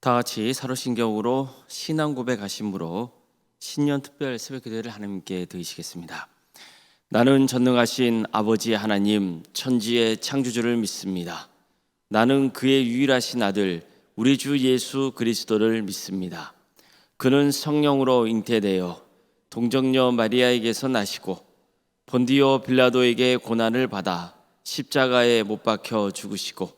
다 같이 사도신경으로 신앙 고백하심으로 신년 특별 새벽기도를 하나님께 드리시겠습니다. 나는 전능하신 아버지 하나님 천지의 창조주를 믿습니다. 나는 그의 유일하신 아들 우리 주 예수 그리스도를 믿습니다. 그는 성령으로 잉태되어 동정녀 마리아에게서 나시고 본디오 빌라도에게 고난을 받아 십자가에 못 박혀 죽으시고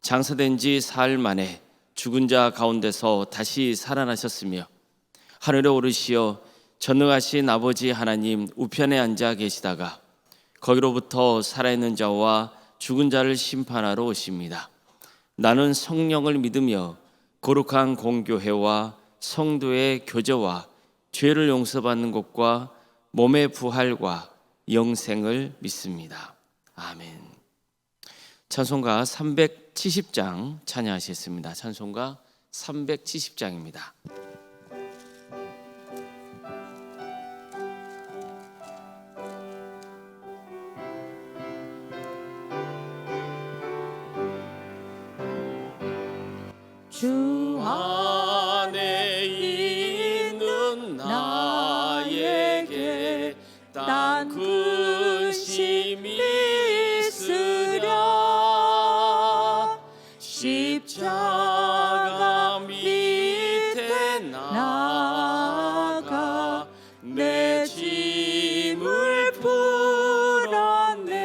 장사된 지 사흘 만에 죽은 자 가운데서 다시 살아나셨으며 하늘에 오르시어 전능하신 아버지 하나님 우편에 앉아 계시다가 거기로부터 살아있는 자와 죽은 자를 심판하러 오십니다. 나는 성령을 믿으며 거룩한 공교회와 성도의 교제와 죄를 용서받는 것과 몸의 부활과 영생을 믿습니다. 아멘. 찬송가 370장 찬양하시겠습니다. 찬송가 370장입니다. 주 안에 있는 나에게 딴 근심이 있으랴 십자가 밑에 나가 내 짐을 풀었네.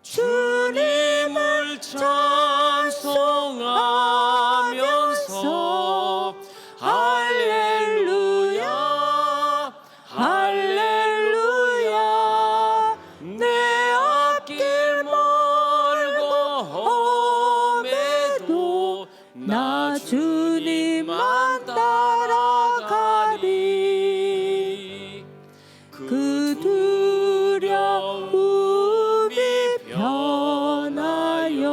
주님을 찬송하면서 할렐루야 할렐루야 내 앞길 멀고 험해도 나 주님만 따라가리. 그 두려움이 변하여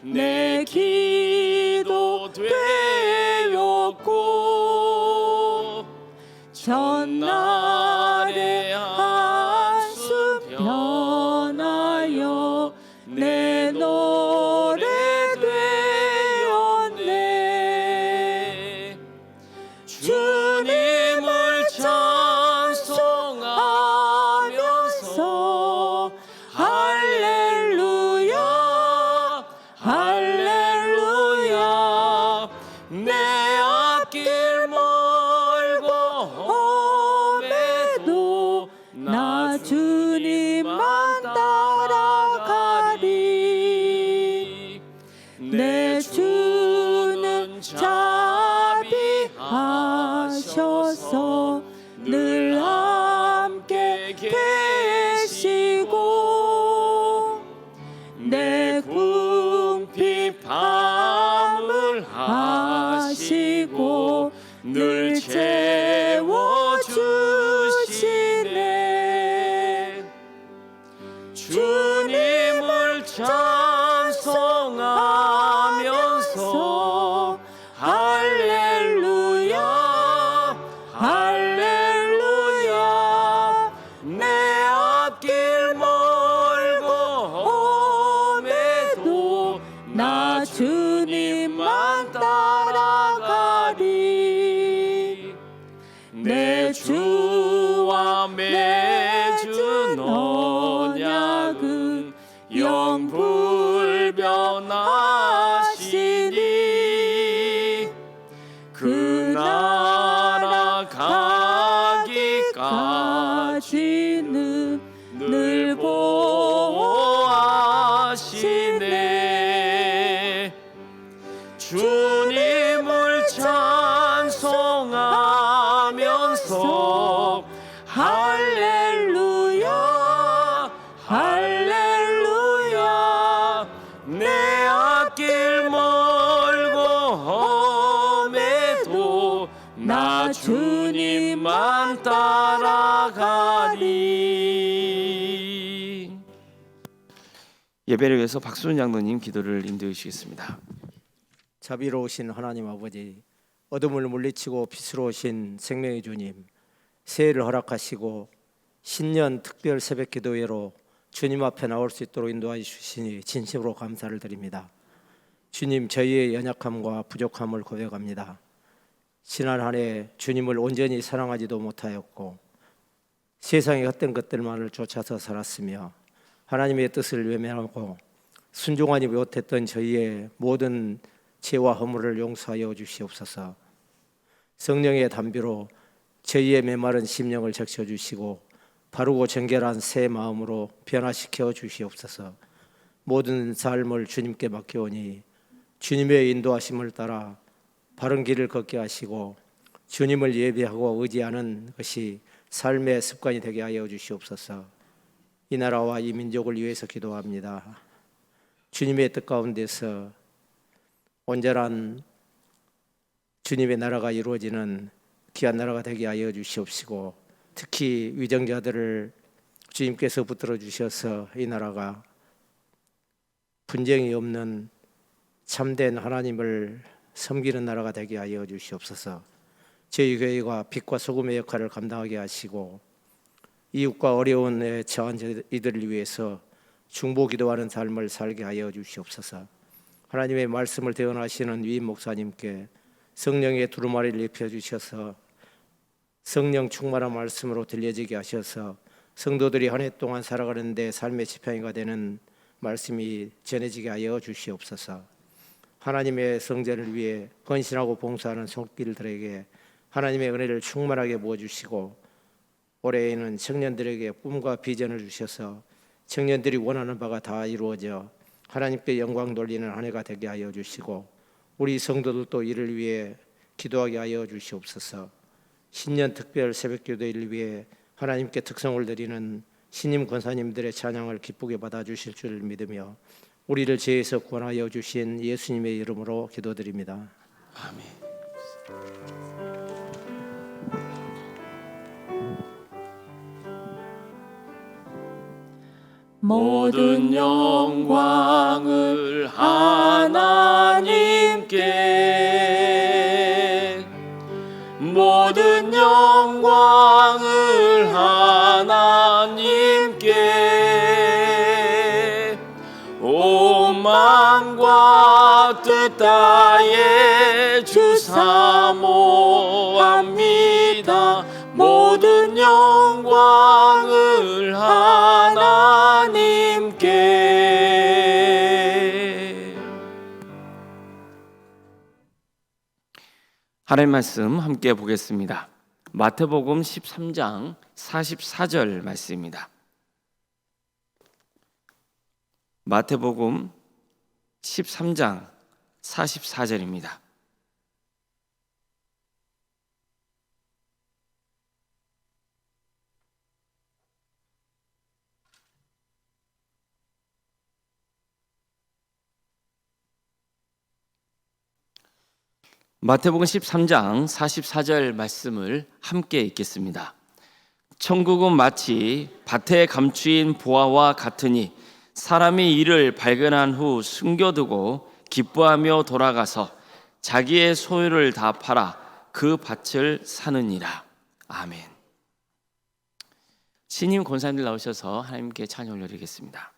내 기도 되었고 전날의 한숨 변하여 내 노래 되었네. 주님을 찬송하면서 할렐루야 할렐루야 내 앞길 멀고 험해도 나 주님만 따라가리. 내 주는 자비하셔서 늘 함께 계시고 내 궁핍 밤을 하시고 늘 채워주시네. 주님을 찬송하면서 할렐루야 할렐루야 내 앞길 멀고 험해도 나 주님만 따라가리. 내 주와 맺은 언약은 영불변하시니 그 나라 가기까지는 늘 보호하시네. 주님을 찬송하면서 할렐루야 할렐루야 내 앞길 멀고 험해도 나 주님만 따라가리. 예배를 위해서 박수훈 장로님 기도를 인도해 주시겠습니다. 자비로우신 하나님 아버지, 어둠을 물리치고 빛으로 오신 생명의 주님, 새해를 허락하시고 신년 특별 새벽 기도회로 주님 앞에 나올 수 있도록 인도하여 주시니 진심으로 감사를 드립니다. 주님, 저희의 연약함과 부족함을 고백합니다. 지난 한 해 주님을 온전히 사랑하지도 못하였고 세상의 헛된 것들만을 쫓아서 살았으며 하나님의 뜻을 외면하고 순종하지 못했던 저희의 모든 죄와 허물을 용서하여 주시옵소서. 성령의 담비로 저희의 메마른 심령을 적셔주시고 바르고 정결한 새 마음으로 변화시켜 주시옵소서. 모든 삶을 주님께 맡겨오니 주님의 인도하심을 따라 바른 길을 걷게 하시고 주님을 예배하고 의지하는 것이 삶의 습관이 되게 하여 주시옵소서. 이 나라와 이 민족을 위해서 기도합니다. 주님의 뜻 가운데서 온전한 주님의 나라가 이루어지는 귀한 나라가 되게 하여 주시옵시고 특히 위정자들을 주님께서 붙들어 주셔서 이 나라가 분쟁이 없는 참된 하나님을 섬기는 나라가 되게 하여 주시옵소서. 저희 교회가 빛과 소금의 역할을 감당하게 하시고 이웃과 어려움에 처한 이들을 위해서 중보 기도하는 삶을 살게 하여 주시옵소서. 하나님의 말씀을 대언하시는 위임 목사님께 성령의 두루마리를 입혀 주셔서 성령 충만한 말씀으로 들려지게 하셔서 성도들이 한 해 동안 살아가는데 삶의 지팡이가 되는 말씀이 전해지게 하여 주시옵소서. 하나님의 성전을 위해 헌신하고 봉사하는 손길들에게 하나님의 은혜를 충만하게 부어주시고 올해에는 청년들에게 꿈과 비전을 주셔서 청년들이 원하는 바가 다 이루어져 하나님께 영광 돌리는 한 해가 되게 하여 주시고 우리 성도들도 이를 위해 기도하게 하여 주시옵소서. 신년 특별 새벽기도를 위해 하나님께 특성을 드리는 신임 권사님들의 찬양을 기쁘게 받아주실 줄 믿으며 우리를 죄에서 구원하여 주신 예수님의 이름으로 기도드립니다. 아멘. 모든 영광을 하나님께 모든 영광을 하나님께 온 마음과 뜻 다해 주 사모합니다. 모든 영광을 하나님께. 하나님 말씀 함께 보겠습니다. 마태복음 13장 44절 말씀입니다. 마태복음 13장 44절입니다. 마태복음 13장 44절 말씀을 함께 읽겠습니다. 천국은 마치 밭에 감추인 보화와 같으니 사람이 이를 발견한 후 숨겨두고 기뻐하며 돌아가서 자기의 소유를 다 팔아 그 밭을 사느니라. 아멘. 신임 권사님들 나오셔서 하나님께 찬양을 올리겠습니다.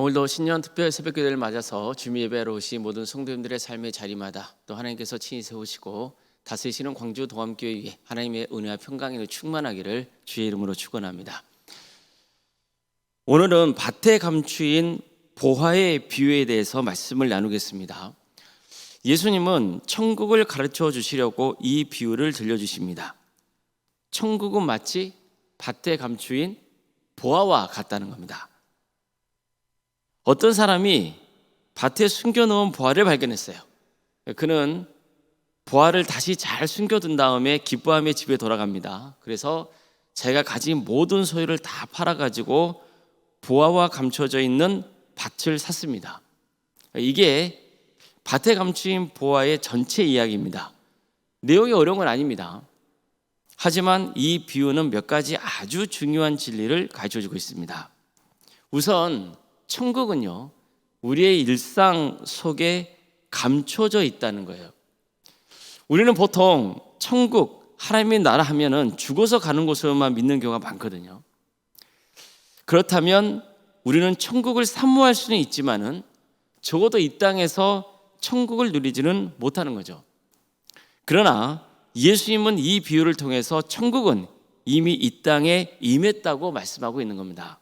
오늘도 신년 특별 새벽기도를 맞아서 주미 예배하러 오신 모든 성도님들의 삶의 자리마다 또 하나님께서 친히 세우시고 다스리시는 광주 동암교회 위에 하나님의 은혜와 평강이 충만하기를 주의 이름으로 축원합니다. 오늘은 밭에 감추인 보화의 비유에 대해서 말씀을 나누겠습니다. 예수님은 천국을 가르쳐 주시려고 이 비유를 들려주십니다. 천국은 마치 밭에 감추인 보화와 같다는 겁니다. 어떤 사람이 밭에 숨겨놓은 보화를 발견했어요. 그는 보화를 다시 잘 숨겨둔 다음에 기뻐하며 집에 돌아갑니다. 그래서 자기가 가진 모든 소유를 다 팔아가지고 보화와 감춰져 있는 밭을 샀습니다. 이게 밭에 감추인 보화의 전체 이야기입니다. 내용이 어려운 건 아닙니다. 하지만 이 비유는 몇 가지 아주 중요한 진리를 가르쳐주고 있습니다. 우선 천국은요, 우리의 일상 속에 감춰져 있다는 거예요. 우리는 보통 천국, 하나님의 나라 하면은 죽어서 가는 곳으로만 믿는 경우가 많거든요. 그렇다면 우리는 천국을 사모할 수는 있지만은 적어도 이 땅에서 천국을 누리지는 못하는 거죠. 그러나 예수님은 이 비유를 통해서 천국은 이미 이 땅에 임했다고 말씀하고 있는 겁니다.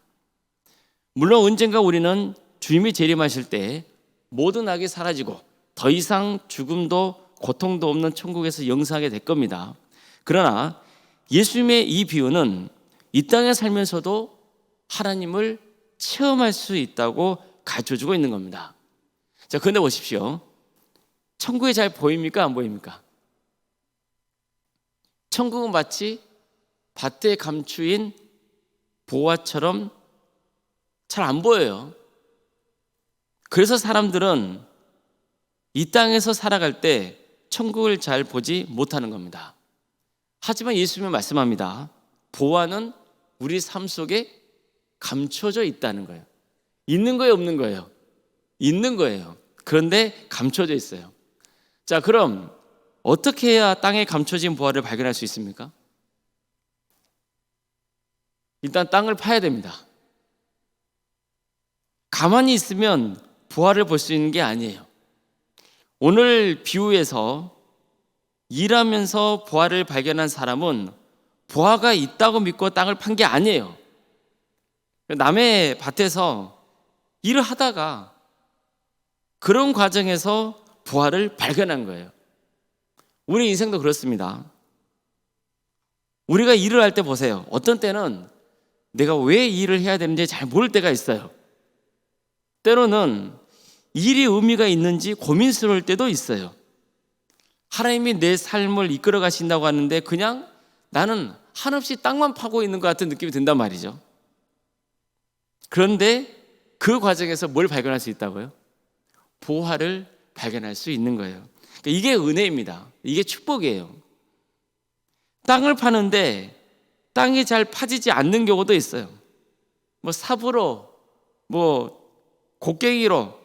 물론 언젠가 우리는 주님이 재림하실 때 모든 악이 사라지고 더 이상 죽음도 고통도 없는 천국에서 영생하게 될 겁니다. 그러나 예수님의 이 비유는 이 땅에 살면서도 하나님을 체험할 수 있다고 가르쳐주고 있는 겁니다. 자, 그런데 보십시오. 천국이 잘 보입니까? 안 보입니까? 천국은 마치 밭에 감추인 보화처럼 잘 안 보여요. 그래서 사람들은 이 땅에서 살아갈 때 천국을 잘 보지 못하는 겁니다. 하지만 예수님은 말씀합니다. 보화는 우리 삶 속에 감춰져 있다는 거예요. 있는 거예요, 없는 거예요? 있는 거예요. 그런데 감춰져 있어요. 자, 그럼 어떻게 해야 땅에 감춰진 보화를 발견할 수 있습니까? 일단 땅을 파야 됩니다. 가만히 있으면 보화를 볼 수 있는 게 아니에요. 오늘 비유에서 일하면서 보화를 발견한 사람은 보화가 있다고 믿고 땅을 판 게 아니에요. 남의 밭에서 일을 하다가 그런 과정에서 보화를 발견한 거예요. 우리 인생도 그렇습니다. 우리가 일을 할 때 보세요. 어떤 때는 내가 왜 일을 해야 되는지 잘 모를 때가 있어요. 때로는 일이 의미가 있는지 고민스러울 때도 있어요. 하나님이 내 삶을 이끌어 가신다고 하는데 그냥 나는 한없이 땅만 파고 있는 것 같은 느낌이 든단 말이죠. 그런데 그 과정에서 뭘 발견할 수 있다고요? 보화를 발견할 수 있는 거예요. 그러니까 이게 은혜입니다. 이게 축복이에요. 땅을 파는데 땅이 잘 파지지 않는 경우도 있어요. 뭐 삽으로, 뭐 곡괭이로,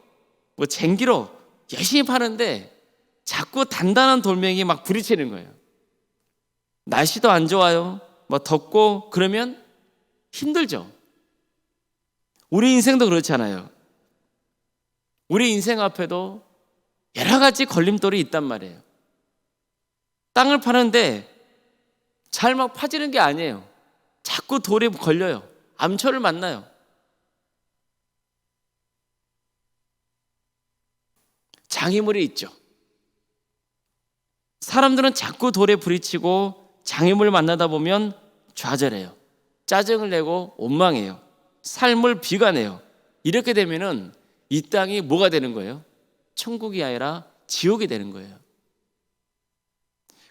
뭐 쟁기로 열심히 파는데 자꾸 단단한 돌멩이 막 부딪히는 거예요. 날씨도 안 좋아요. 뭐 덥고 그러면 힘들죠. 우리 인생도 그렇잖아요. 우리 인생 앞에도 여러 가지 걸림돌이 있단 말이에요. 땅을 파는데 잘 막 파지는 게 아니에요. 자꾸 돌에 걸려요. 암초를 만나요. 장애물이 있죠. 사람들은 자꾸 돌에 부딪히고 장애물을 만나다 보면 좌절해요. 짜증을 내고 원망해요. 삶을 비관해요. 이렇게 되면은 이 땅이 뭐가 되는 거예요? 천국이 아니라 지옥이 되는 거예요.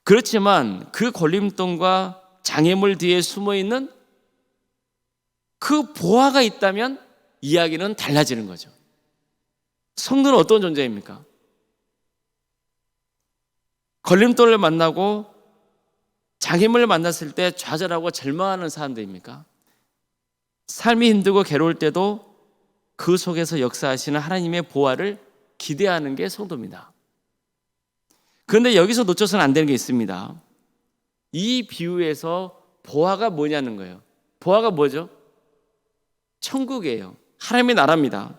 그렇지만 그 걸림돌과 장애물 뒤에 숨어 있는 그 보화가 있다면 이야기는 달라지는 거죠. 성도는 어떤 존재입니까? 걸림돌을 만나고 장애물을 만났을 때 좌절하고 절망하는 사람들입니까? 삶이 힘들고 괴로울 때도 그 속에서 역사하시는 하나님의 보화를 기대하는 게 성도입니다. 그런데 여기서 놓쳐서는 안 되는 게 있습니다. 이 비유에서 보화가 뭐냐는 거예요. 보화가 뭐죠? 천국이에요. 하나님의 나라입니다.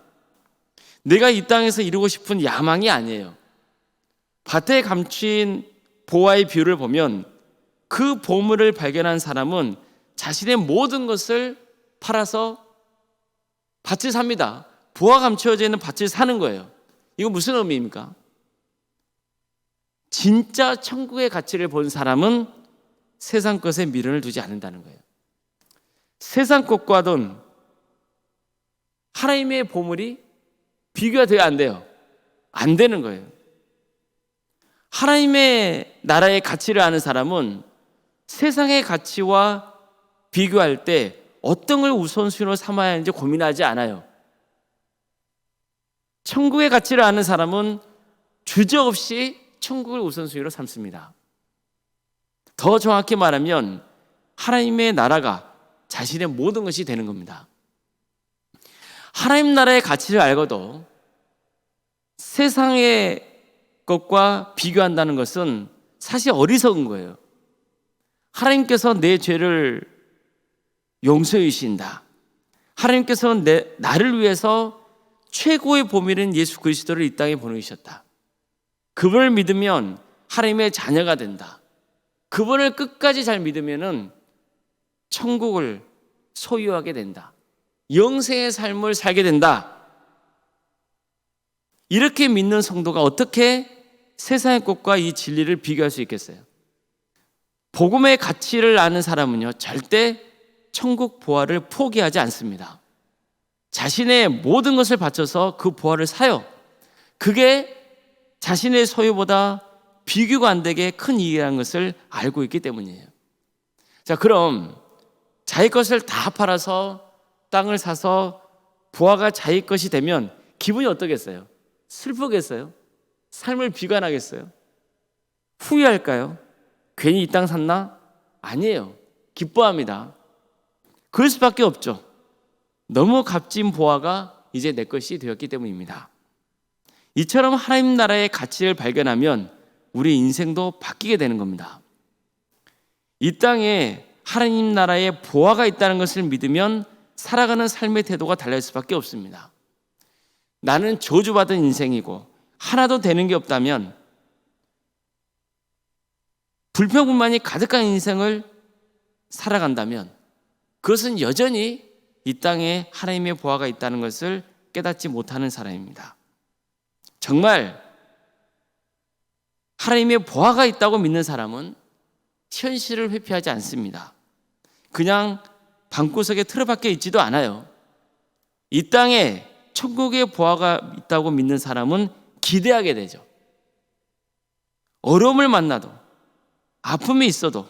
내가 이 땅에서 이루고 싶은 야망이 아니에요. 밭에 감춘 보화의 비유를 보면 그 보물을 발견한 사람은 자신의 모든 것을 팔아서 밭을 삽니다. 보화 감추어져 있는 밭을 사는 거예요. 이거 무슨 의미입니까? 진짜 천국의 가치를 본 사람은 세상 것에 미련을 두지 않는다는 거예요. 세상 것과는 하나님의 보물이 비교가 돼야 안 돼요. 안 되는 거예요. 하나님의 나라의 가치를 아는 사람은 세상의 가치와 비교할 때 어떤 걸 우선순위로 삼아야 하는지 고민하지 않아요. 천국의 가치를 아는 사람은 주저없이 천국을 우선순위로 삼습니다. 더 정확히 말하면 하나님의 나라가 자신의 모든 것이 되는 겁니다. 하나님 나라의 가치를 알고도 세상의 것과 비교한다는 것은 사실 어리석은 거예요. 하나님께서 내 죄를 용서해 주신다. 하나님께서 나를 위해서 최고의 보물인 예수 그리스도를 이 땅에 보내주셨다. 그분을 믿으면 하나님의 자녀가 된다. 그분을 끝까지 잘 믿으면은 천국을 소유하게 된다. 영생의 삶을 살게 된다. 이렇게 믿는 성도가 어떻게 세상의 것과 이 진리를 비교할 수 있겠어요? 복음의 가치를 아는 사람은요, 절대 천국 보화를 포기하지 않습니다. 자신의 모든 것을 바쳐서 그 보화를 사요. 그게 자신의 소유보다 비교가 안 되게 큰 이익이라는 것을 알고 있기 때문이에요. 자, 그럼 자기 것을 다 팔아서 땅을 사서 부하가 자기 것이 되면 기분이 어떠겠어요? 슬프겠어요? 삶을 비관하겠어요? 후회할까요? 괜히 이 땅 샀나? 아니에요. 기뻐합니다. 그럴 수밖에 없죠. 너무 값진 보화가 이제 내 것이 되었기 때문입니다. 이처럼 하나님 나라의 가치를 발견하면 우리 인생도 바뀌게 되는 겁니다. 이 땅에 하나님 나라의 보화가 있다는 것을 믿으면 살아가는 삶의 태도가 달라질 수밖에 없습니다. 나는 저주받은 인생이고 하나도 되는 게 없다면 불평불만이 가득한 인생을 살아간다면 그것은 여전히 이 땅에 하나님의 보화가 있다는 것을 깨닫지 못하는 사람입니다. 정말 하나님의 보화가 있다고 믿는 사람은 현실을 회피하지 않습니다. 그냥 방구석에 틀어박혀 있지도 않아요. 이 땅에 천국의 보화가 있다고 믿는 사람은 기대하게 되죠. 어려움을 만나도 아픔이 있어도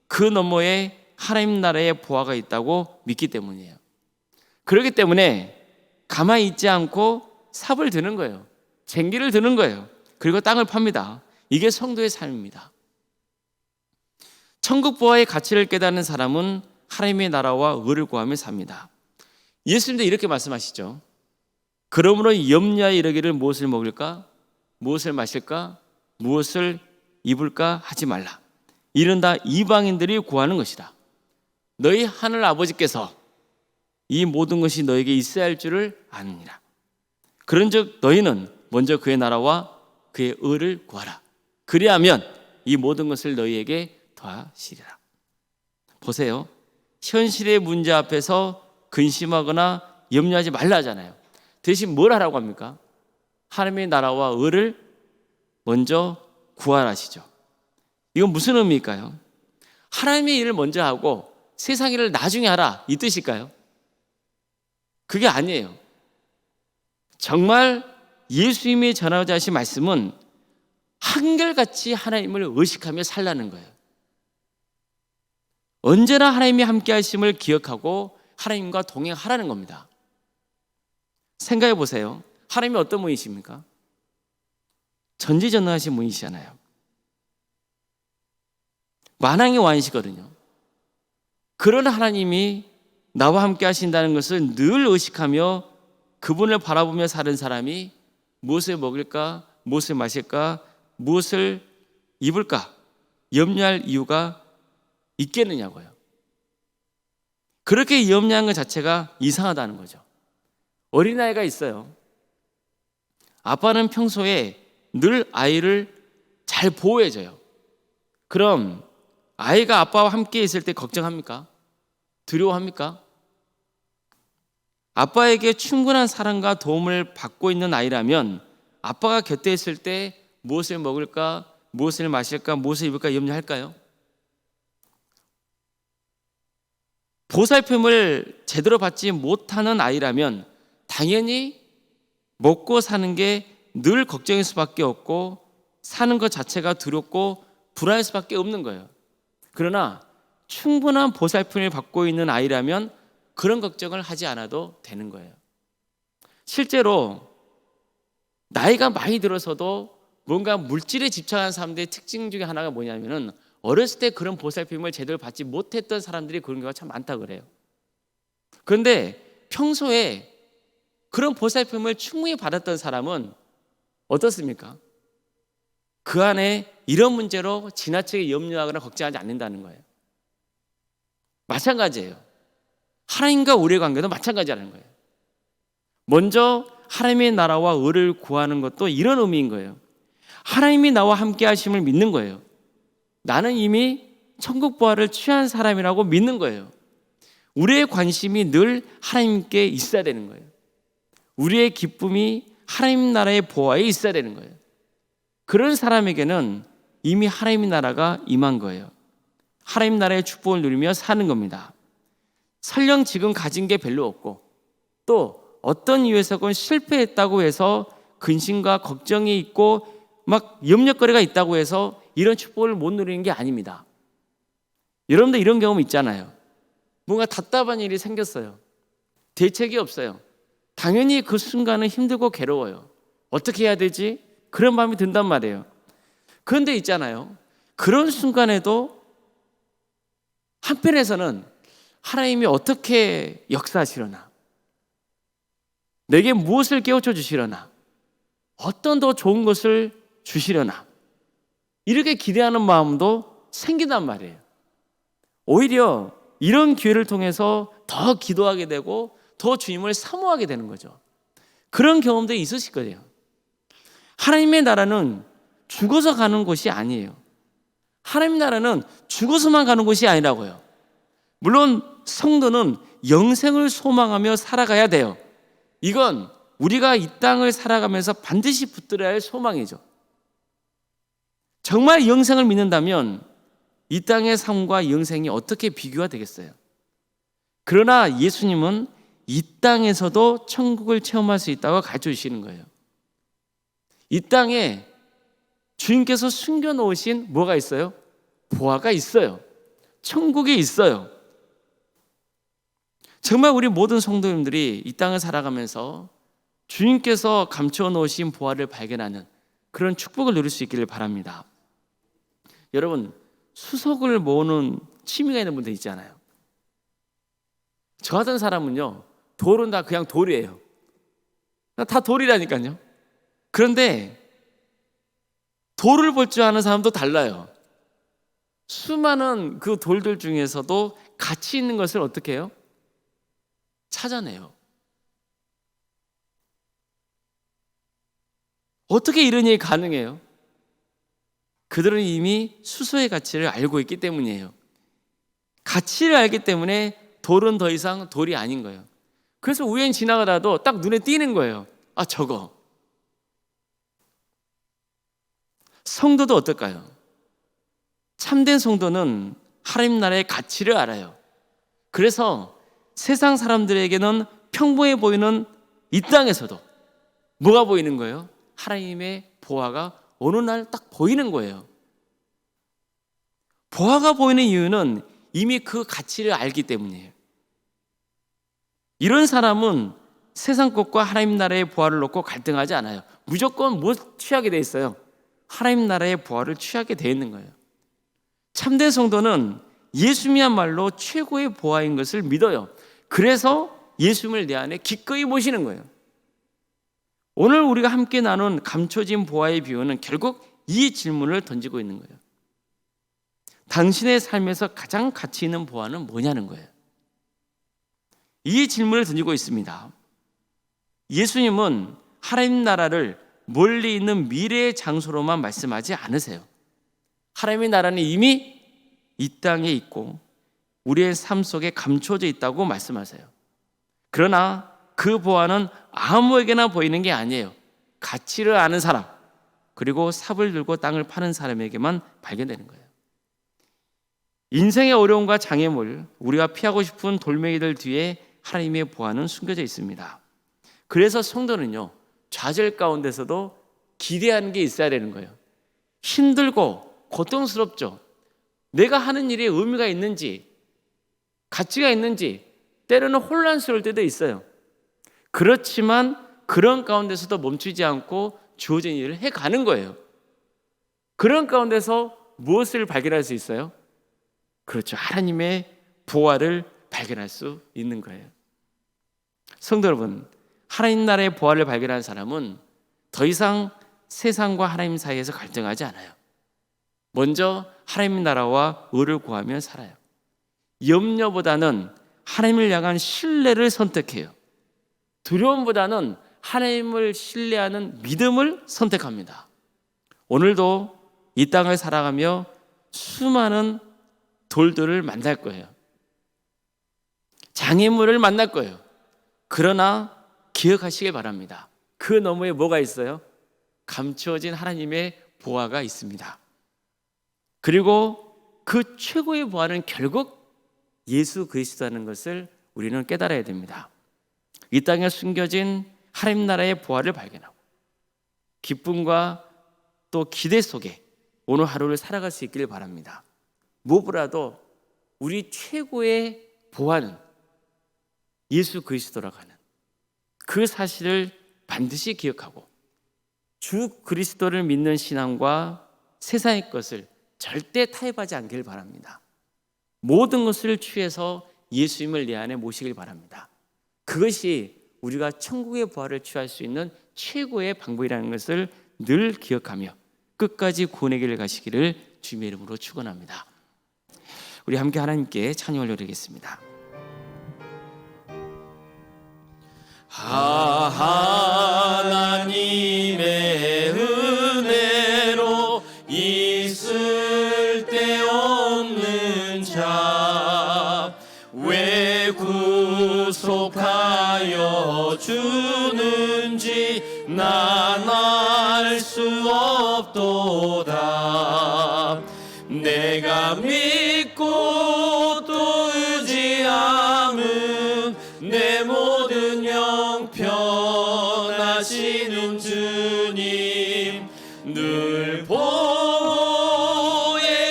그 너머에 하나님 나라의 보화가 있다고 믿기 때문이에요. 그렇기 때문에 가만히 있지 않고 삽을 드는 거예요. 쟁기를 드는 거예요. 그리고 땅을 팝니다. 이게 성도의 삶입니다. 천국 보화의 가치를 깨닫는 사람은 하나님의 나라와 의를 구하며 삽니다. 예수님도 이렇게 말씀하시죠. 그러므로 염려에 이르기를 무엇을 먹을까? 무엇을 마실까? 무엇을 입을까? 하지 말라. 이는 다 이방인들이 구하는 것이다. 너희 하늘 아버지께서 이 모든 것이 너에게 있어야 할 줄을 아느니라. 그런즉 너희는 먼저 그의 나라와 그의 의를 구하라. 그리하면 이 모든 것을 너희에게 더하시리라. 보세요. 현실의 문제 앞에서 근심하거나 염려하지 말라 하잖아요. 대신 뭘 하라고 합니까? 하나님의 나라와 의를 먼저 구하라시죠. 이건 무슨 의미일까요? 하나님의 일을 먼저 하고 세상 일을 나중에 하라, 이 뜻일까요? 그게 아니에요. 정말 예수님이 전하고자 하신 말씀은 한결같이 하나님을 의식하며 살라는 거예요. 언제나 하나님이 함께 하심을 기억하고 하나님과 동행하라는 겁니다. 생각해 보세요. 하나님이 어떤 분이십니까? 전지전능하신 분이시잖아요. 만왕의 왕이시거든요. 그런 하나님이 나와 함께 하신다는 것을 늘 의식하며 그분을 바라보며 사는 사람이 무엇을 먹을까, 무엇을 마실까, 무엇을 입을까 염려할 이유가 있겠느냐고요. 그렇게 염려하는 것 자체가 이상하다는 거죠. 어린아이가 있어요. 아빠는 평소에 늘 아이를 잘 보호해줘요. 그럼 아이가 아빠와 함께 있을 때 걱정합니까? 두려워합니까? 아빠에게 충분한 사랑과 도움을 받고 있는 아이라면 아빠가 곁에 있을 때 무엇을 먹을까, 무엇을 마실까, 무엇을 입을까 염려할까요? 보살핌을 제대로 받지 못하는 아이라면 당연히 먹고 사는 게 늘 걱정일 수밖에 없고 사는 것 자체가 두렵고 불안할 수밖에 없는 거예요. 그러나 충분한 보살핌을 받고 있는 아이라면 그런 걱정을 하지 않아도 되는 거예요. 실제로 나이가 많이 들어서도 뭔가 물질에 집착하는 사람들의 특징 중에 하나가 뭐냐면은 어렸을 때 그런 보살핌을 제대로 받지 못했던 사람들이 그런 경우가 참 많다 그래요. 그런데 평소에 그런 보살핌을 충분히 받았던 사람은 어떻습니까? 그 안에 이런 문제로 지나치게 염려하거나 걱정하지 않는다는 거예요. 마찬가지예요. 하나님과 우리의 관계도 마찬가지라는 거예요. 먼저 하나님의 나라와 의를 구하는 것도 이런 의미인 거예요. 하나님이 나와 함께 하심을 믿는 거예요. 나는 이미 천국 보화를 취한 사람이라고 믿는 거예요. 우리의 관심이 늘 하나님께 있어야 되는 거예요. 우리의 기쁨이 하나님 나라의 보화에 있어야 되는 거예요. 그런 사람에게는 이미 하나님의 나라가 임한 거예요. 하나님 나라의 축복을 누리며 사는 겁니다. 설령 지금 가진 게 별로 없고 또 어떤 이유에서건 실패했다고 해서 근심과 걱정이 있고 막 염려거리가 있다고 해서 이런 축복을 못 누리는 게 아닙니다. 여러분들 이런 경험 있잖아요. 뭔가 답답한 일이 생겼어요. 대책이 없어요. 당연히 그 순간은 힘들고 괴로워요. 어떻게 해야 되지? 그런 마음이 든단 말이에요. 그런데 있잖아요. 그런 순간에도 한편에서는 하나님이 어떻게 역사하시려나? 내게 무엇을 깨우쳐 주시려나? 어떤 더 좋은 것을 주시려나? 이렇게 기대하는 마음도 생긴단 말이에요. 오히려 이런 기회를 통해서 더 기도하게 되고 더 주님을 사모하게 되는 거죠. 그런 경험도 있으실 거예요. 하나님의 나라는 죽어서 가는 곳이 아니에요. 하나님 나라는 죽어서만 가는 곳이 아니라고요. 물론 성도는 영생을 소망하며 살아가야 돼요. 이건 우리가 이 땅을 살아가면서 반드시 붙들어야 할 소망이죠. 정말 영생을 믿는다면 이 땅의 삶과 영생이 어떻게 비교가 되겠어요? 그러나 예수님은 이 땅에서도 천국을 체험할 수 있다고 가르쳐 주시는 거예요. 이 땅에 주님께서 숨겨놓으신 뭐가 있어요? 보화가 있어요. 천국이 있어요. 정말 우리 모든 성도님들이 이 땅을 살아가면서 주님께서 감춰 놓으신 보화를 발견하는 그런 축복을 누릴 수 있기를 바랍니다. 여러분, 수석을 모으는 취미가 있는 분들 있잖아요. 저 같은 사람은요, 돌은 다 그냥 돌이에요. 다 돌이라니까요. 그런데 돌을 볼 줄 아는 사람도 달라요. 수많은 그 돌들 중에서도 가치 있는 것을 어떻게 해요? 찾아내요. 어떻게 이런 일이 가능해요? 그들은 이미 수소의 가치를 알고 있기 때문이에요. 가치를 알기 때문에 돌은 더 이상 돌이 아닌 거예요. 그래서 우연히 지나가다도 딱 눈에 띄는 거예요. 아, 저거. 성도도 어떨까요? 참된 성도는 하나님 나라의 가치를 알아요. 그래서 세상 사람들에게는 평범해 보이는 이 땅에서도 뭐가 보이는 거예요? 하나님의 보화가 어느 날 딱 보이는 거예요. 보화가 보이는 이유는 이미 그 가치를 알기 때문이에요. 이런 사람은 세상 것과 하나님 나라의 보화를 놓고 갈등하지 않아요. 무조건 뭐 취하게 돼 있어요? 하나님 나라의 보화를 취하게 돼 있는 거예요. 참된 성도는 예수님이야말로 최고의 보화인 것을 믿어요. 그래서 예수님을 내 안에 기꺼이 모시는 거예요. 오늘 우리가 함께 나눈 감춰진 보화의 비유는 결국 이 질문을 던지고 있는 거예요. 당신의 삶에서 가장 가치 있는 보화는 뭐냐는 거예요. 이 질문을 던지고 있습니다. 예수님은 하나님 나라를 멀리 있는 미래의 장소로만 말씀하지 않으세요. 하나님의 나라는 이미 이 땅에 있고 우리의 삶 속에 감춰져 있다고 말씀하세요. 그러나 그 보화는 아무에게나 보이는 게 아니에요. 가치를 아는 사람, 그리고 삽을 들고 땅을 파는 사람에게만 발견되는 거예요. 인생의 어려움과 장애물, 우리가 피하고 싶은 돌멩이들 뒤에 하나님의 보화는 숨겨져 있습니다. 그래서 성도는요, 좌절 가운데서도 기대하는 게 있어야 되는 거예요. 힘들고 고통스럽죠. 내가 하는 일에 의미가 있는지, 가치가 있는지, 때로는 혼란스러울 때도 있어요. 그렇지만 그런 가운데서도 멈추지 않고 주어진 일을 해가는 거예요. 그런 가운데서 무엇을 발견할 수 있어요? 그렇죠. 하나님의 보화를 발견할 수 있는 거예요. 성도 여러분, 하나님 나라의 보화를 발견한 사람은 더 이상 세상과 하나님 사이에서 갈등하지 않아요. 먼저 하나님 나라와 의를 구하며 살아요. 염려보다는 하나님을 향한 신뢰를 선택해요. 두려움보다는 하나님을 신뢰하는 믿음을 선택합니다. 오늘도 이 땅을 살아가며 수많은 돌들을 만날 거예요. 장애물을 만날 거예요. 그러나 기억하시길 바랍니다. 그 너머에 뭐가 있어요? 감추어진 하나님의 보화가 있습니다. 그리고 그 최고의 보화는 결국 예수 그리스도라는 것을 우리는 깨달아야 됩니다. 이 땅에 숨겨진 하나님 나라의 보화를 발견하고 기쁨과 또 기대 속에 오늘 하루를 살아갈 수 있기를 바랍니다. 무엇보다도 우리 최고의 보화는 예수 그리스도라고 하는 그 사실을 반드시 기억하고 주 그리스도를 믿는 신앙과 세상의 것을 절대 타협하지 않길 바랍니다. 모든 것을 취해서 예수님을 내 안에 모시길 바랍니다. 그것이 우리가 천국의 부활을 취할 수 있는 최고의 방법이라는 것을 늘 기억하며 끝까지 구원의 길을 가시기를 주님의 이름으로 축원합니다. 우리 함께 하나님께 찬양을 드리겠습니다. 하나님의 은혜로 있을 데 없는 자 왜 구속하여 주는지 난 알 수 없도다. 내가 믿고 또 의지함은 내 모든 형편하시는 주님 늘 보호해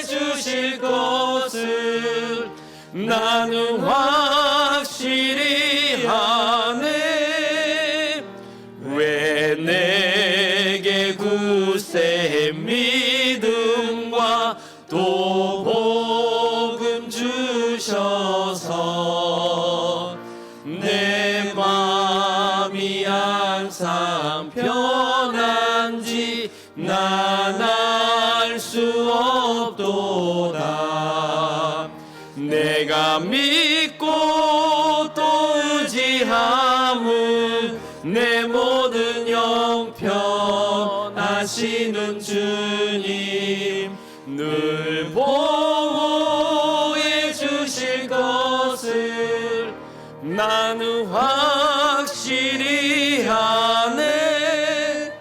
주실 것을 나는 확실히 하네. 왜 내게 굳세 믿음과 또 복음 주셔서 내 맘이 항상 편한지 난 알 수 없도다. 내가 믿고 또 의지함은 내 모든 형편 하시는 주님 늘 보호해 주실 것을 나는 확실히 하네.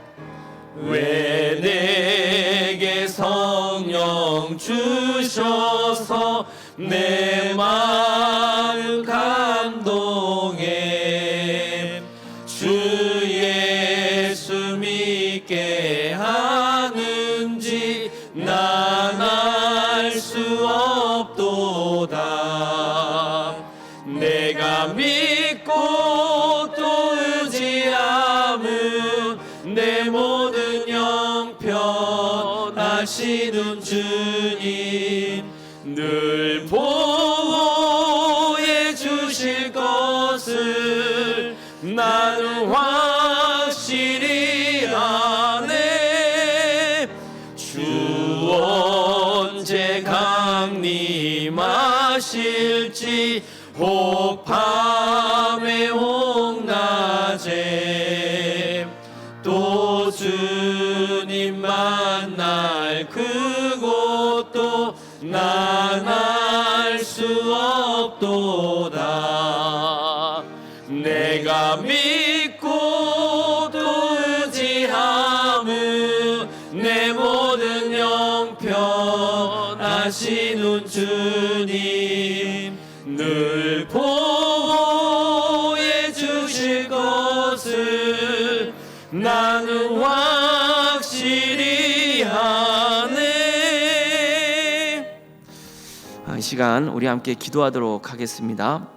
왜 내게 성령 주셔서 내 마음 감동해 주 예수 믿게 하는지 난 알 수 없도다. 내가 믿고 또 의지함은 내 모든 형편 하시는 주님 늘 보호해 주실 것을 나는 확실히 아네. 주 언제 강림하실지 혹 밤에 혹 낮에 또 주 주님 만날 그곳도 난 알 수 없도다. 내가 믿고 또 의지함은 내 모든 형편하시는 주님 늘 보호해 주실 것을 나는 확실히 하네. 이 시간 우리 함께 기도하도록 하겠습니다.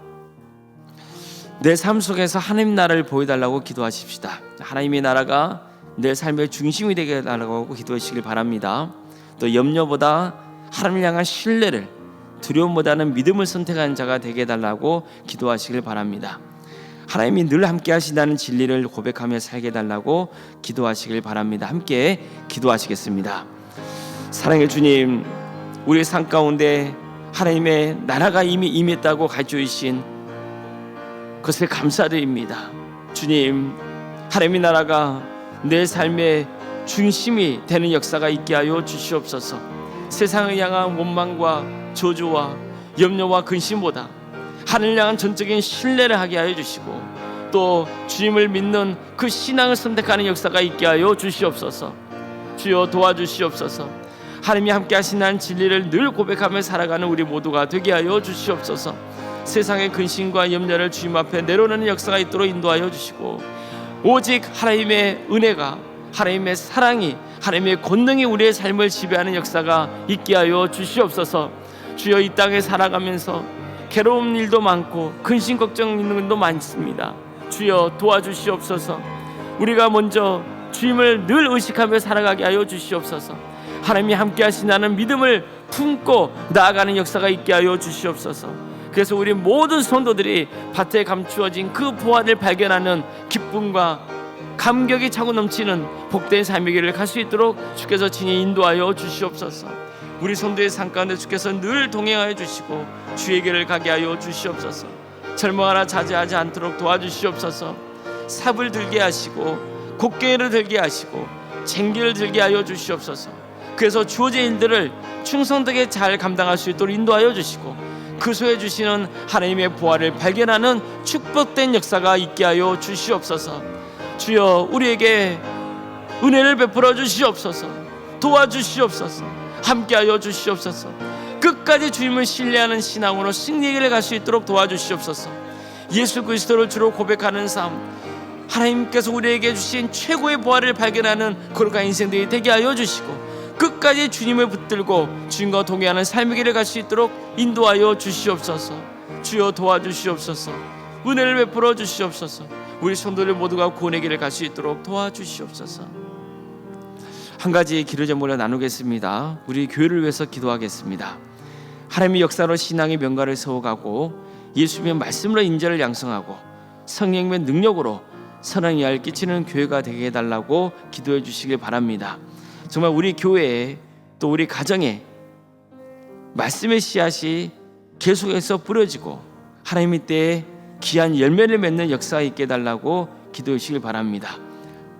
내 삶 속에서 하나님 나라를 보여달라고 기도하십시다. 하나님의 나라가 내 삶의 중심이 되게 해달라고 기도하시길 바랍니다. 또 염려보다 하나님을 향한 신뢰를, 두려움보다는 믿음을 선택한 자가 되게 해달라고 기도하시길 바랍니다. 하나님이 늘 함께 하신다는 진리를 고백하며 살게 해달라고 기도하시길 바랍니다. 함께 기도하시겠습니다. 사랑의 주님, 우리의 삶 가운데 하나님의 나라가 이미 임했다고 가르쳐 주신 그것에 감사드립니다. 주님, 하나님의 나라가 내 삶의 중심이 되는 역사가 있게 하여 주시옵소서. 세상을 향한 원망과 저주와 염려와 근심보다 하늘을 향한 전적인 신뢰를 하게 하여 주시고, 또 주님을 믿는 그 신앙을 선택하는 역사가 있게 하여 주시옵소서. 주여 도와주시옵소서. 하나님이 함께 하신다는 진리를 늘 고백하며 살아가는 우리 모두가 되게 하여 주시옵소서. 세상의 근심과 염려를 주님 앞에 내려놓는 역사가 있도록 인도하여 주시고, 오직 하나님의 은혜가, 하나님의 사랑이, 하나님의 권능이 우리의 삶을 지배하는 역사가 있게 하여 주시옵소서. 주여, 이 땅에 살아가면서 괴로운 일도 많고 근심 걱정 있는 일도 많습니다. 주여 도와주시옵소서. 우리가 먼저 주님을 늘 의식하며 살아가게 하여 주시옵소서. 하나님이 함께 하신다는 믿음을 품고 나아가는 역사가 있게 하여 주시옵소서. 그래서 우리 모든 성도들이 밭에 감추어진 그 보화를 발견하는 기쁨과 감격이 차고 넘치는 복된 삶의 길을 갈 수 있도록 주께서 친히 인도하여 주시옵소서. 우리 성도의 삶 가운데 주께서 늘 동행하여 주시고 주의 길을 가게 하여 주시옵소서. 절망하나 자제하지 않도록 도와주시옵소서. 삽을 들게 하시고 곡괭이를 들게 하시고 쟁기를 들게 하여 주시옵소서. 그래서 주어진 일들을 충성되게 잘 감당할 수 있도록 인도하여 주시고, 그 속에 주시는 하나님의 보화를 발견하는 축복된 역사가 있게 하여 주시옵소서. 주여, 우리에게 은혜를 베풀어 주시옵소서. 도와주시옵소서. 함께하여 주시옵소서. 끝까지 주님을 신뢰하는 신앙으로 승리의 길을 갈 수 있도록 도와주시옵소서. 예수 그리스도를 주로 고백하는 삶, 하나님께서 우리에게 주신 최고의 보화를 발견하는 거룩한 인생들이 되게 하여 주시고, 끝까지 주님을 붙들고 주님과 동행하는 삶의 길을 갈 수 있도록 인도하여 주시옵소서. 주여 도와주시옵소서. 은혜를 베풀어 주시옵소서. 우리 성도들 모두가 구원의 길을 갈 수 있도록 도와주시옵소서. 한 가지 기도 제목을 나누겠습니다. 우리 교회를 위해서 기도하겠습니다. 하나님의 역사로 신앙의 명가를 세워가고 예수님의 말씀으로 인자를 양성하고 성령의 능력으로 선한 이하를 끼치는 교회가 되게 해달라고 기도해 주시길 바랍니다. 정말 우리 교회에, 또 우리 가정에 말씀의 씨앗이 계속해서 뿌려지고 하나님의 때에 귀한 열매를 맺는 역사가 있게 해달라고 기도해 주시길 바랍니다.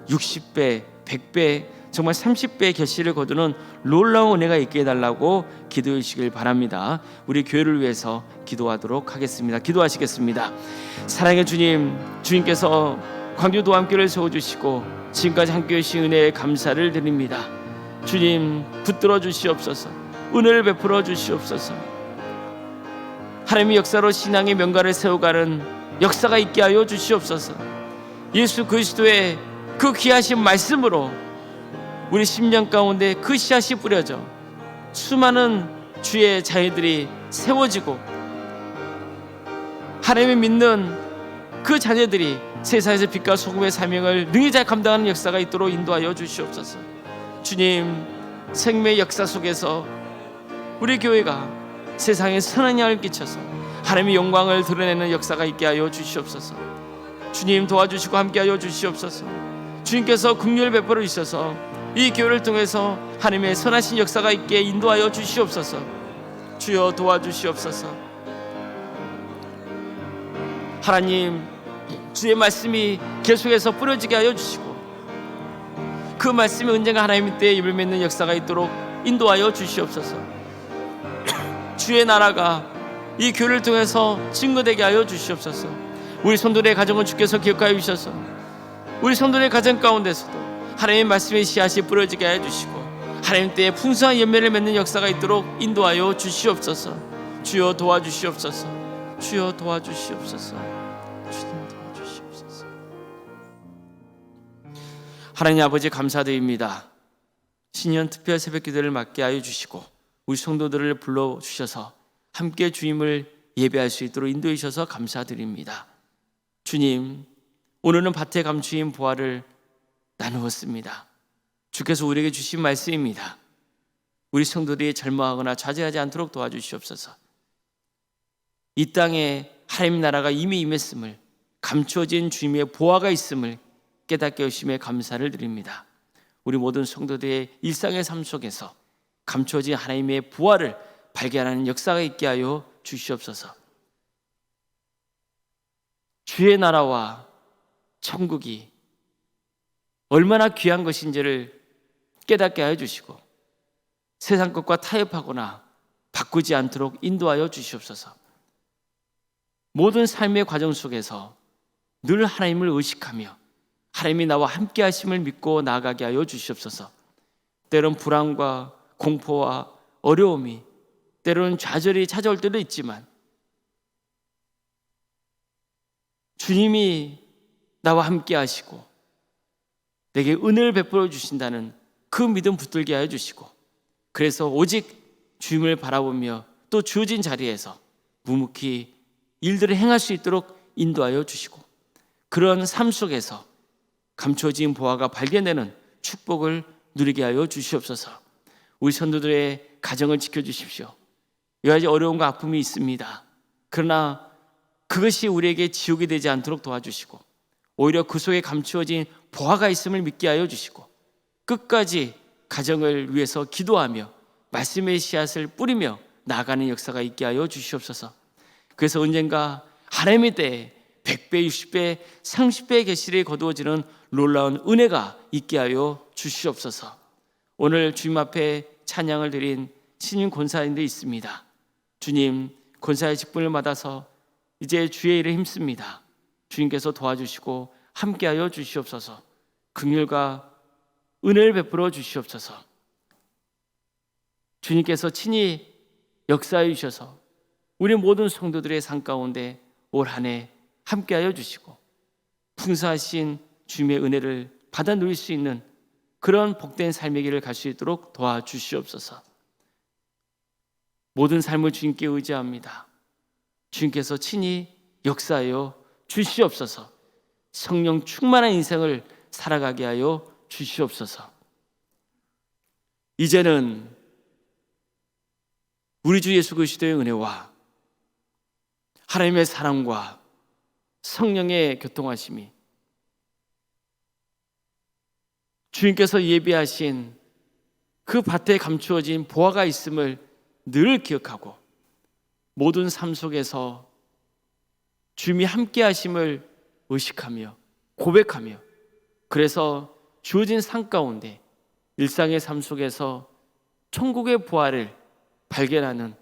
60배, 100배, 정말 30배의 결실을 거두는 놀라운 은혜가 있게 해달라고 기도해 주시길 바랍니다. 우리 교회를 위해서 기도하도록 하겠습니다. 기도하시겠습니다. 사랑의 주님, 주님께서 광주도 함께를 세워주시고 지금까지 함께해 주신 은혜에 감사를 드립니다. 주님, 붙들어 주시옵소서. 은혜를 베풀어 주시옵소서. 하나님의 역사로 신앙의 명가를 세워가는 역사가 있게 하여 주시옵소서. 예수 그리스도의 그 귀하신 말씀으로 우리 심령 가운데 그 씨앗이 뿌려져 수많은 주의 자녀들이 세워지고, 하나님을 믿는 그 자녀들이 세상에서 빛과 소금의 사명을 능히 잘 감당하는 역사가 있도록 인도하여 주시옵소서. 주님, 생명의 역사 속에서 우리 교회가 세상에 선한 영향을 끼쳐서 하나님의 영광을 드러내는 역사가 있게 하여 주시옵소서. 주님 도와주시고 함께하여 주시옵소서. 주님께서 긍휼을 베풀어 주셔서 이 교회를 통해서 하나님의 선하신 역사가 있게 인도하여 주시옵소서. 주여 도와주시옵소서. 하나님, 주의 말씀이 계속해서 뿌려지게 하여 주시고 그 말씀이 언젠가 하나님의 때에 입을 맺는 역사가 있도록 인도하여 주시옵소서. 주의 나라가 이 교회를 통해서 증거되게 하여 주시옵소서. 우리 성도들의 가정을 주께서 기억하여 주셔서 우리 성도들의 가정 가운데서도 하나님의 말씀의 씨앗이 뿌려지게 하여 주시고 하나님 때에 풍성한 열매를 맺는 역사가 있도록 인도하여 주시옵소서. 주여 도와주시옵소서. 주여 도와주시옵소서. 주님 도와주시옵소서. 하나님 아버지 감사드립니다. 신년 특별 새벽 기도를 맡게 하여 주시고 우리 성도들을 불러주셔서 함께 주님을 예배할 수 있도록 인도해 주셔서 감사드립니다. 주님, 오늘은 밭에 감추인 보화를 나누었습니다. 주께서 우리에게 주신 말씀입니다. 우리 성도들이 절망하거나 좌절하지 않도록 도와주시옵소서. 이 땅에 하나님 나라가 이미 임했음을, 감추어진 주님의 보화가 있음을 깨닫게 하심에 감사를 드립니다. 우리 모든 성도들의 일상의 삶 속에서 감추어진 하나님의 보화를 발견하는 역사가 있게 하여 주시옵소서. 주의 나라와 천국이 얼마나 귀한 것인지를 깨닫게 하여 주시고 세상 것과 타협하거나 바꾸지 않도록 인도하여 주시옵소서. 모든 삶의 과정 속에서 늘 하나님을 의식하며 하나님이 나와 함께 하심을 믿고 나아가게 하여 주시옵소서. 때론 불안과 공포와 어려움이, 때로는 좌절이 찾아올 때도 있지만 주님이 나와 함께 하시고 내게 은혜를 베풀어 주신다는 그 믿음 붙들게 하여 주시고, 그래서 오직 주님을 바라보며 또 주어진 자리에서 묵묵히 일들을 행할 수 있도록 인도하여 주시고, 그런 삶 속에서 감춰진 보화가 발견되는 축복을 누리게 하여 주시옵소서. 우리 성도들의 가정을 지켜주십시오. 여러 가지 어려움과 아픔이 있습니다. 그러나 그것이 우리에게 지옥이 되지 않도록 도와주시고 오히려 그 속에 감추어진 보화가 있음을 믿게 하여 주시고 끝까지 가정을 위해서 기도하며 말씀의 씨앗을 뿌리며 나아가는 역사가 있게 하여 주시옵소서. 그래서 언젠가 하나님의 때에 100배, 60배, 30배의 계시를 거두어지는 놀라운 은혜가 있게 하여 주시옵소서. 오늘 주님 앞에 찬양을 드린 신임 권사님도 있습니다. 주님, 권사의 직분을 받아서 이제 주의 일에 힘씁니다. 주님께서 도와주시고 함께하여 주시옵소서. 긍휼과 은혜를 베풀어 주시옵소서. 주님께서 친히 역사해 주셔서 우리 모든 성도들의 삶 가운데 올 한 해 함께하여 주시고 풍성하신 주님의 은혜를 받아 누릴 수 있는 그런 복된 삶의 길을 갈 수 있도록 도와주시옵소서. 모든 삶을 주님께 의지합니다. 주님께서 친히 역사하여 주시옵소서. 성령 충만한 인생을 살아가게 하여 주시옵소서. 이제는 우리 주 예수 그리스도의 은혜와 하나님의 사랑과 성령의 교통하심이 주님께서 예비하신 그 밭에 감추어진 보화가 있음을 늘 기억하고 모든 삶 속에서 주님이 함께 하심을 의식하며 고백하며, 그래서 주어진 삶 가운데 일상의 삶 속에서 천국의 보화를 발견하는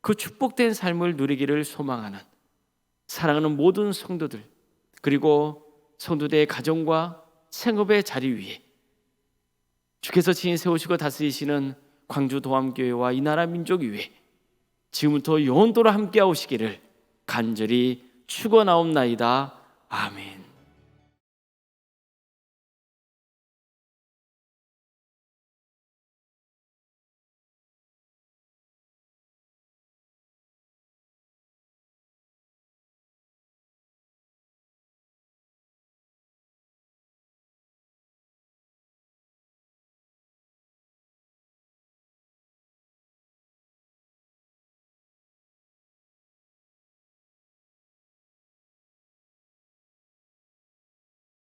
그 축복된 삶을 누리기를 소망하는 사랑하는 모든 성도들, 그리고 성도들의 가정과 생업의 자리 위에 주께서 친히 세우시고 다스리시는 광주 도암교회와 이 나라 민족 위에 지금부터 영원토록 함께 하시기를 간절히 축원하옵나이다. 아멘.